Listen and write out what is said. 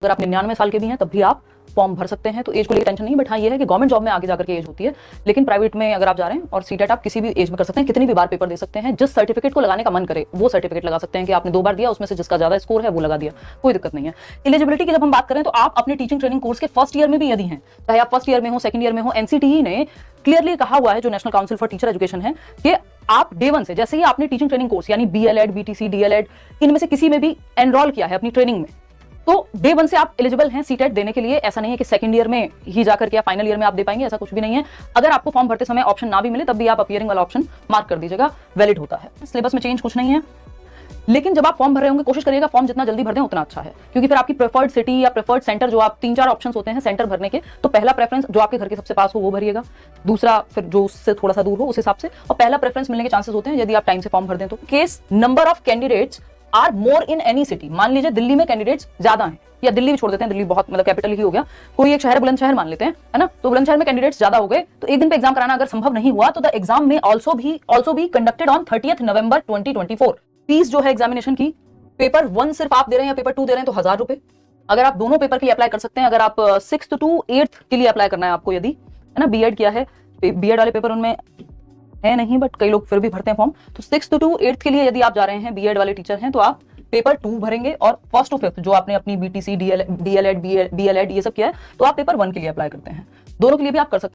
अगर आप 99 साल के भी हैं तब भी आप फॉर्म भर सकते हैं। तो एज को लेकर टेंशन नहीं, बट हाँ ये है कि गवर्नमेंट जॉब में आगे जाकर के एज होती है, लेकिन प्राइवेट में अगर आप जा रहे हैं और सीटेट आप किसी भी एज में कर सकते हैं, कितनी भी बार पेपर दे सकते हैं, जिस सर्टिफिकेट को लगाने का मन करे वो सर्टिफिकेट लगा सकते हैं कि आपने 2 बार दिया, उसमें से जिसका ज्यादा स्कोर है वो लगा दिया, कोई दिक्कत नहीं है। एलिजिबिलिटी की जब हम बात करें तो आप अपने टीचिंग ट्रेनिंग कोर्स के फर्स्ट ईयर में भी यदि हैं, चाहे आप फर्स्ट ईयर में हो, सेकंड ईयर में हो, एनसीटीई ने क्लियरली कहा हुआ है, जो national council for teacher education है, कि आप डे 1 से जैसे ही आपने टीचिंग ट्रेनिंग कोर्स यानी बीएलएड, बीटीसी, डीएलएड इनमें से किसी में भी एनरोल किया है अपनी ट्रेनिंग में, तो डे 1 से आप एलिजिबल हैं सीटेट देने के लिए। ऐसा नहीं है कि सेकंड ईयर में ही जाकर के या फाइनल ईयर में आप दे पाएंगे, ऐसा कुछ भी नहीं है। अगर आपको फॉर्म भरते समय ऑप्शन ना भी मिले तब भी आप अपीयरिंग वाला ऑप्शन मार्क कर दीजिएगा, वैलिड होता है। सिलेबस में चेंज कुछ नहीं है, लेकिन जब आप फॉर्म भर रहे होंगे कोशिश करिएगा फॉर्म जितना जल्दी भर दें उतना अच्छा है, क्योंकि फिर आपकी प्रेफर्ड सिटी या प्रेफर्ड सेंटर, जो आप 3-4 ऑप्शन होते हैं सेंटर भरने के, तो पहला प्रेफरेंस जो आपके घर के सबसे पास हो वो भरिएगा, दूसरा फिर जो उससे थोड़ा सा दूर हो उस हिसाब से, और पहला प्रेफरेंस मिलने के चांसेस होते हैं यदि आप टाइम से फॉर्म भर दें तो। Case number of candidates are more in any city, मान लीजिए दिल्ली में कैंडिडेट्स ज्यादा हैं, या दिल्ली भी छोड़ देते हैं, दिल्ली बहुत मतलब कैपिटल ही हो गया, कोई एक शहर बुलंदशहर मान लेते हैं, है ना, तो बुलंदशहर में कैंडिडेट्स ज्यादा हो गए, तो एक दिन पे एग्जाम कराना अगर संभव नहीं हुआ तो द एग्जाम में also be conducted on 30 November 2024। Fees जो है एग्जामिनेशन की, पेपर 1 सिर्फ आप दे रहे हैं या पेपर 2 दे रहे हैं तो 1000 रुपए। अगर आप दोनों पेपर के लिए अप्लाई कर सकते हैं, अगर आप 6th to 8th के लिए अप्लाई करना है आपको, यदि है ना बीएड किया है, बीएड वाले पेपर उनमें है नहीं, बट कई लोग फिर भी भरते हैं फॉर्म, तो 6th to 8th के लिए यदि आप जा रहे हैं, बीएड वाले टीचर हैं, तो आप पेपर 2 भरेंगे, और 1st to 5th जो आपने अपनी बीटीसी, डीएलएड, बीएलएड ये सब किया है, तो आप पेपर 1 के लिए अप्लाई करते हैं। दोनों के लिए भी आप कर सकते हैं।